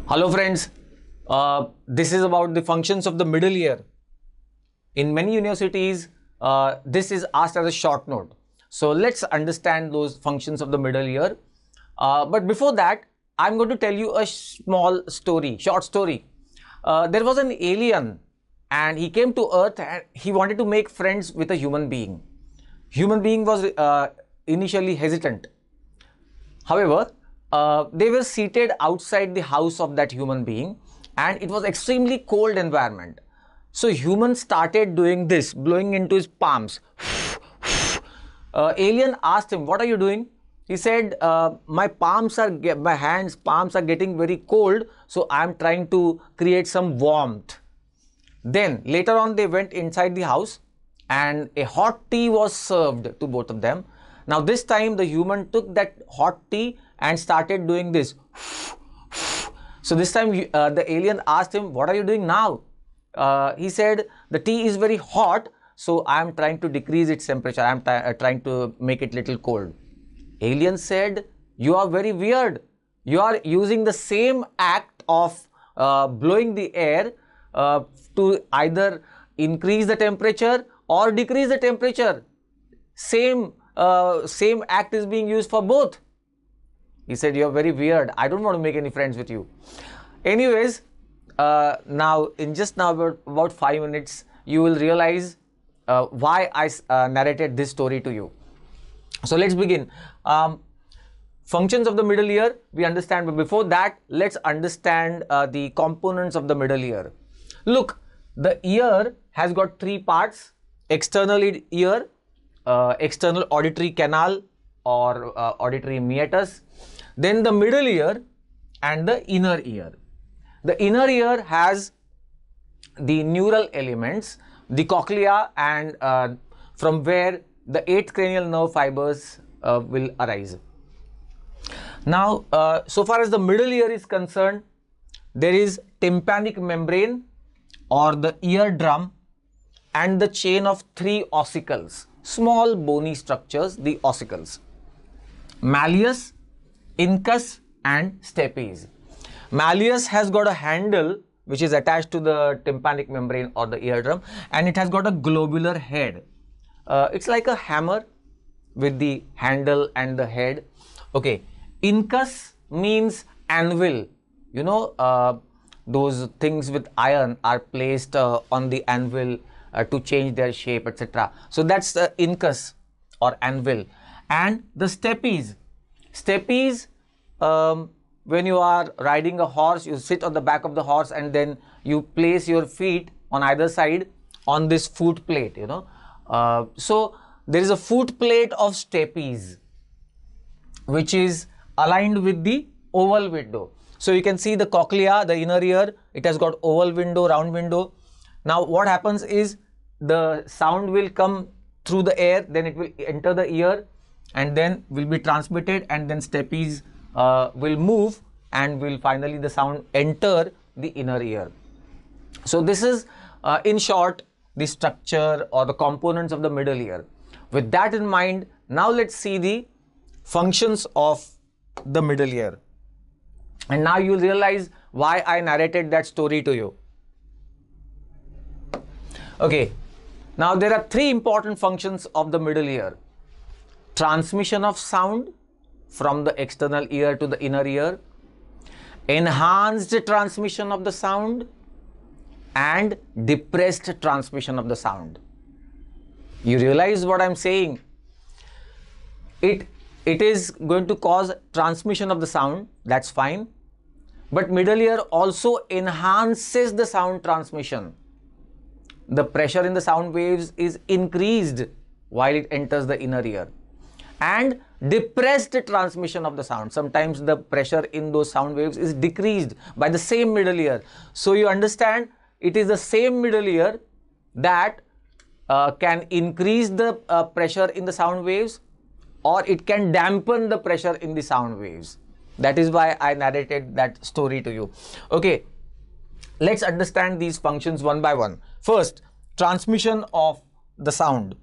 Hello friends, this is about the functions of the middle ear. In many universities, this is asked as a short note. So let's understand those functions of the middle ear. But before that, I'm going to tell you a small story, short story. There was an alien and he came to Earth and he wanted to make friends with a human being. Human being was initially hesitant. However, they were seated outside the house of that human being and it was extremely cold environment. So human started doing this, blowing into his palms. Alien asked him, "What are you doing?" He said, my palms are getting very cold, so I am trying to create some warmth." Then later on they went inside the house and a hot tea was served to both of them. Now this time the human took that hot tea and started doing this. So this time the alien asked him, "What are you doing now?" He said, "The tea is very hot, so I am trying to decrease its temperature. I am trying to make it little cold." Alien said, "You are very weird. You are using the same act of blowing the air to either increase the temperature or decrease the temperature. Same act is being used for both." He said, "You are very weird. I don't want to make any friends with you." Anyways, now in just now about 5 minutes, you will realize why I narrated this story to you. So let's begin. Functions of the middle ear we understand, but before that, let's understand the components of the middle ear. Look, the ear has got three parts: external ear, external auditory canal or auditory meatus, then the middle ear and the inner ear. The inner ear has the neural elements, the cochlea, and from where the 8 cranial nerve fibers will arise. Now, so far as the middle ear is concerned, there is tympanic membrane or the eardrum and the chain of 3 ossicles, small bony structures, the ossicles: malleus, incus and stapes. Malleus has got a handle which is attached to the tympanic membrane or the eardrum, and it has got a globular head. It's like a hammer with the handle and the head. Okay. Incus means anvil. You know, those things with iron are placed on the anvil to change their shape, etc. So that's the incus or anvil. And the stapes. Stapes, when you are riding a horse, you sit on the back of the horse and then you place your feet on either side on this foot plate, you know. So there is a foot plate of stapes which is aligned with the oval window. So you can see the cochlea, the inner ear, it has got oval window, round window. Now what happens is the sound will come through the air, then it will enter the ear and then will be transmitted, and then stapes will move and will finally the sound enter the inner ear. So this is in short the structure or the components of the middle ear. With that in mind, now let's see the functions of the middle ear. And now you'll realize why I narrated that story to you. Okay, now there are 3 important functions of the middle ear: transmission of sound from the external ear to the inner ear, enhanced transmission of the sound, and depressed transmission of the sound. You realize what I'm saying? It is going to cause transmission of the sound, that's fine, but middle ear also enhances the sound transmission. The pressure in the sound waves is increased while it enters the inner ear. And depressed transmission of the sound. Sometimes the pressure in those sound waves is decreased by the same middle ear. So you understand, it is the same middle ear that can increase the pressure in the sound waves, or it can dampen the pressure in the sound waves. That is why I narrated that story to you. Okay, let's understand these functions one by one. First, transmission of the sound.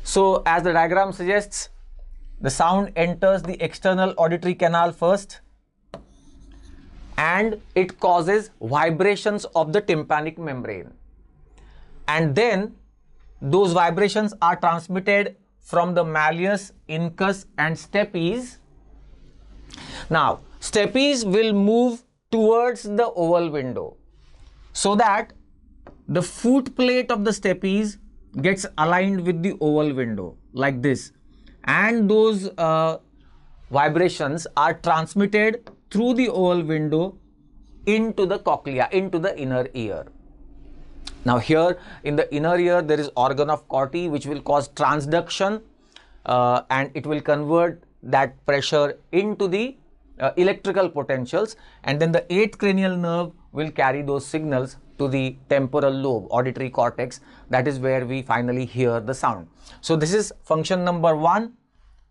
So as the diagram suggests, the sound enters the external auditory canal first and it causes vibrations of the tympanic membrane. And then those vibrations are transmitted from the malleus, incus and stapes. Now, stapes will move towards the oval window so that the foot plate of the stapes gets aligned with the oval window like this, and those vibrations are transmitted through the oval window into the cochlea, into the inner ear. Now here in the inner ear there is organ of Corti which will cause transduction and it will convert that pressure into the electrical potentials, and then the 8th cranial nerve will carry those signals to the temporal lobe, auditory cortex. That is where we finally hear the sound. So this is function number 1,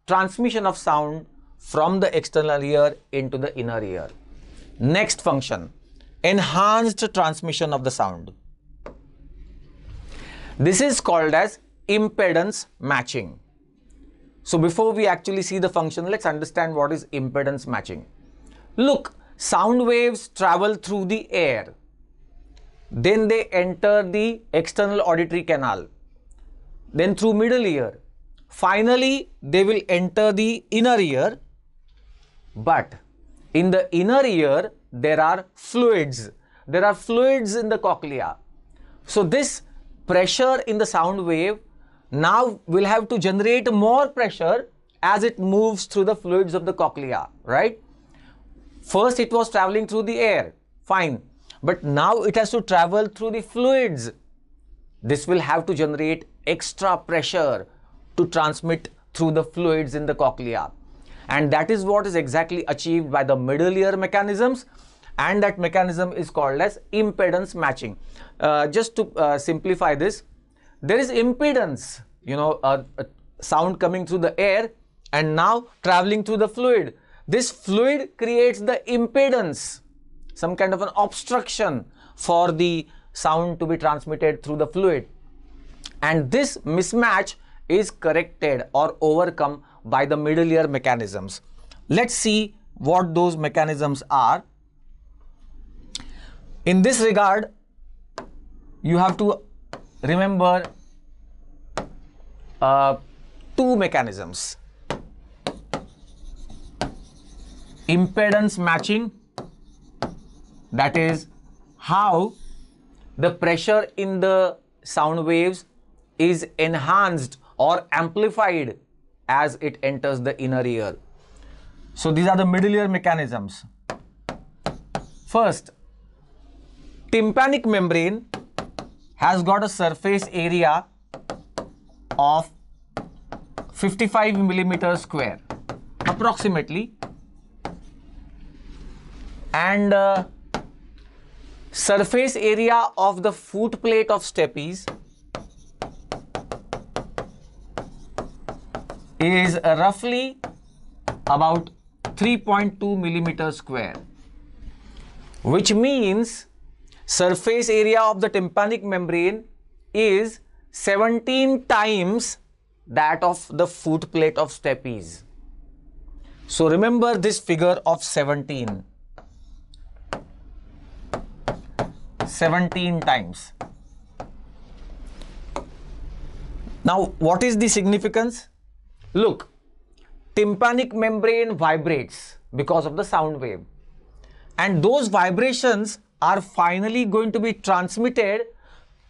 transmission of sound from the external ear into the inner ear. Next function, enhanced transmission of the sound. This is called as impedance matching. So before we actually see the function, let's understand what is impedance matching. Look, sound waves travel through the air. Then they enter the external auditory canal. Then through middle ear. Finally, they will enter the inner ear. But in the inner ear, there are fluids. There are fluids in the cochlea. So this pressure in the sound wave now will have to generate more pressure as it moves through the fluids of the cochlea, right? First it was traveling through the air, fine. But now it has to travel through the fluids. This will have to generate extra pressure to transmit through the fluids in the cochlea. And that is what is exactly achieved by the middle ear mechanisms, and that mechanism is called as impedance matching. Just to simplify this, there is impedance, a sound coming through the air and now traveling through the fluid. This fluid creates the impedance, some kind of an obstruction for the sound to be transmitted through the fluid. And this mismatch is corrected or overcome by the middle ear mechanisms. Let's see what those mechanisms are. In this regard, you have to remember two mechanisms. Impedance matching, that is how the pressure in the sound waves is enhanced or amplified as it enters the inner ear. So these are the middle ear mechanisms. First, tympanic membrane has got a surface area of 55 millimeters square approximately, and surface area of the foot plate of stapes is roughly about 3.2 millimeters square, which means surface area of the tympanic membrane is 17 times that of the foot plate of stapes. So remember this figure of 17 times. Now what is the significance? Look, tympanic membrane vibrates because of the sound wave, and those vibrations are finally going to be transmitted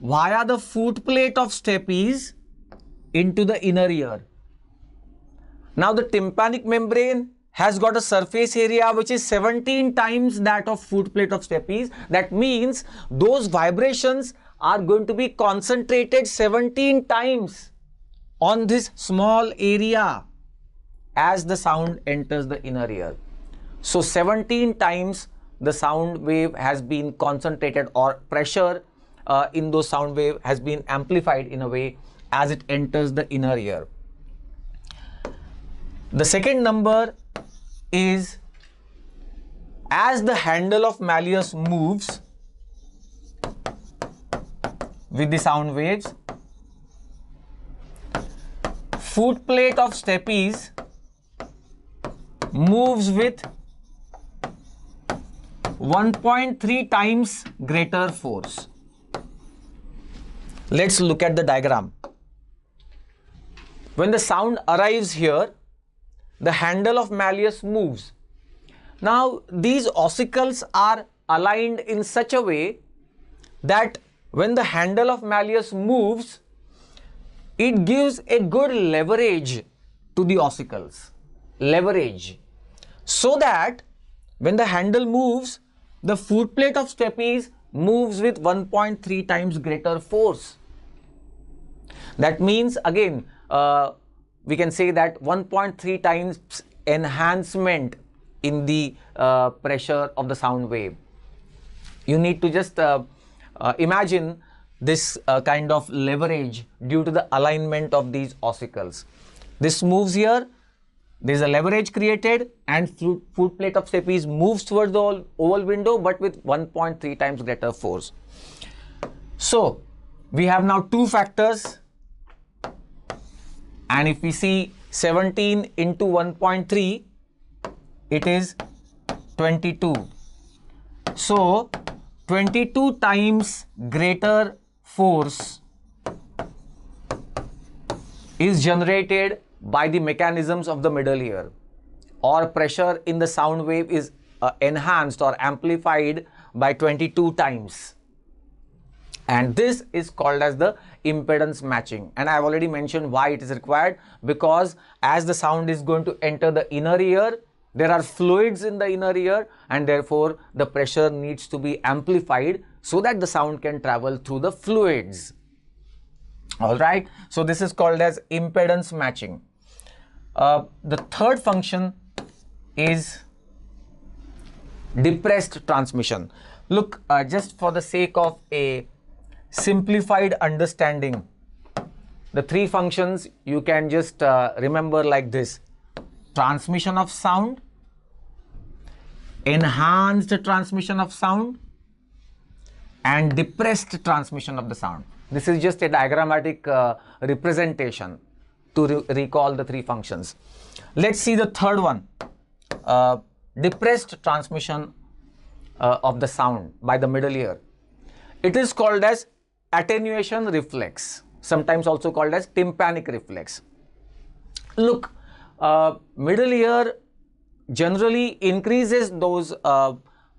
via the foot plate of stapes into the inner ear. Now the tympanic membrane has got a surface area which is 17 times that of foot plate of stapes. That means those vibrations are going to be concentrated 17 times on this small area as the sound enters the inner ear. So 17 times the sound wave has been concentrated, or pressure in those sound wave has been amplified in a way as it enters the inner ear. The second number is, as the handle of malleus moves with the sound waves, foot plate of stapes moves with 1.3 times greater force. Let's look at the diagram. When the sound arrives here, the handle of malleus moves. Now, these ossicles are aligned in such a way that when the handle of malleus moves, it gives a good leverage to the ossicles. Leverage. So that when the handle moves, the foot plate of stepes moves with 1.3 times greater force. That means, again, we can say that 1.3 times enhancement in the pressure of the sound wave. You need to just imagine this kind of leverage due to the alignment of these ossicles. This moves here, there is a leverage created, and foot plate of stepes moves towards the oval window, but with 1.3 times greater force. So we have now two factors, and if we see 17 into 1.3, it is 22. So 22 times greater force is generated by the mechanisms of the middle ear, or pressure in the sound wave is enhanced or amplified by 22 times. And this is called as the impedance matching. And I have already mentioned why it is required, because as the sound is going to enter the inner ear, there are fluids in the inner ear, and therefore the pressure needs to be amplified so that the sound can travel through the fluids. All right. So this is called as impedance matching. The third function is depressed transmission. Look, just for the sake of a simplified understanding, the three functions you can just remember like this: transmission of sound, enhanced transmission of sound, and depressed transmission of the sound. This is just a diagrammatic representation to recall the three functions. Let's see the third one, depressed transmission of the sound by the middle ear. It is called as attenuation reflex, sometimes also called as tympanic reflex. Look, middle ear generally increases those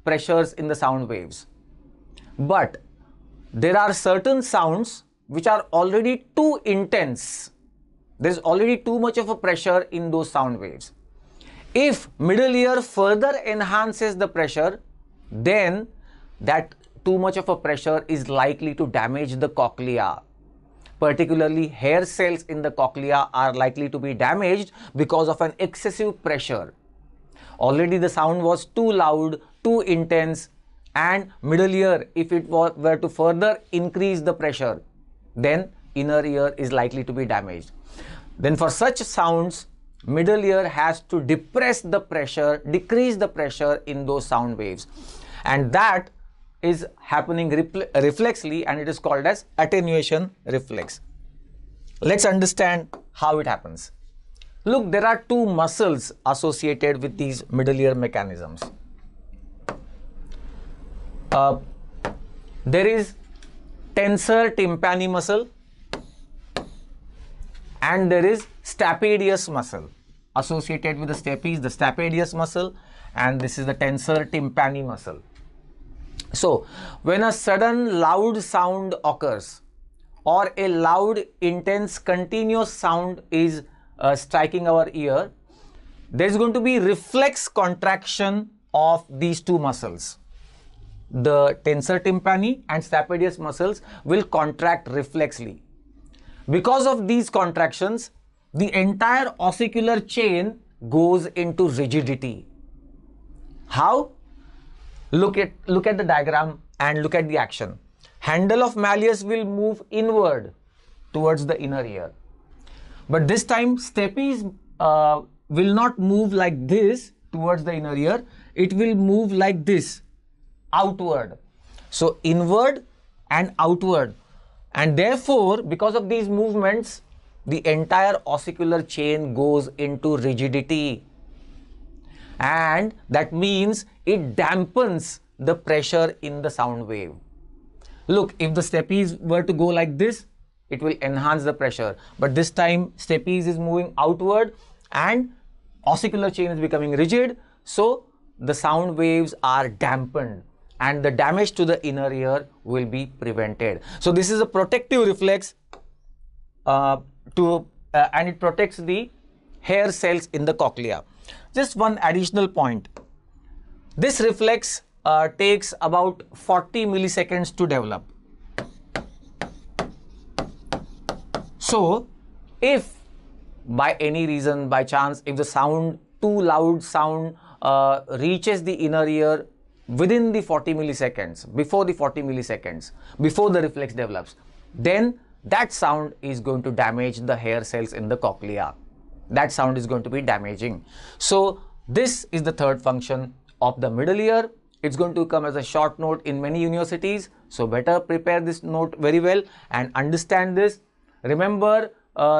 pressures in the sound waves, but there are certain sounds which are already too intense. There is already too much of a pressure in those sound waves. If middle ear further enhances the pressure, then that too much of a pressure is likely to damage the cochlea. Particularly hair cells in the cochlea are likely to be damaged because of an excessive pressure. Already the sound was too loud, too intense, and middle ear, if it were to further increase the pressure, then inner ear is likely to be damaged. Then for such sounds, middle ear has to depress the pressure, decrease the pressure in those sound waves, and that is happening reflexly, and it is called as attenuation reflex. Let's understand how it happens. Look, there are two muscles associated with these middle ear mechanisms. There is tensor tympani muscle, and there is stapedius muscle associated with the stapes, the stapedius muscle, and this is the tensor tympani muscle. So when a sudden loud sound occurs, or a loud, intense, continuous sound is striking our ear, there is going to be reflex contraction of these two muscles. The tensor tympani and stapedius muscles will contract reflexly. Because of these contractions, the entire ossicular chain goes into rigidity. How? Look at the diagram and look at the action. Handle of malleus will move inward towards the inner ear. But this time stapes will not move like this towards the inner ear. It will move like this, outward. So inward and outward. And therefore, because of these movements, the entire ossicular chain goes into rigidity. And that means it dampens the pressure in the sound wave. Look, if the steppies were to go like this, it will enhance the pressure. But this time steppies is moving outward and ossicular chain is becoming rigid. So the sound waves are dampened and the damage to the inner ear will be prevented. So this is a protective reflex and it protects the hair cells in the cochlea. Just one additional point. This reflex takes about 40 milliseconds to develop. So if by any reason, by chance, if the sound, too loud sound reaches the inner ear within the 40 milliseconds, before the 40 milliseconds, before the reflex develops, then that sound is going to damage the hair cells in the cochlea. That sound is going to be damaging. So this is the third function of the middle ear. It's going to come as a short note in many universities. So better prepare this note very well and understand this. Remember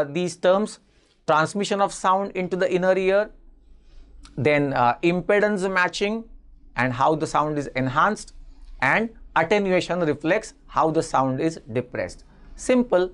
these terms: transmission of sound into the inner ear, then impedance matching and how the sound is enhanced, and attenuation reflex, how the sound is depressed. Simple.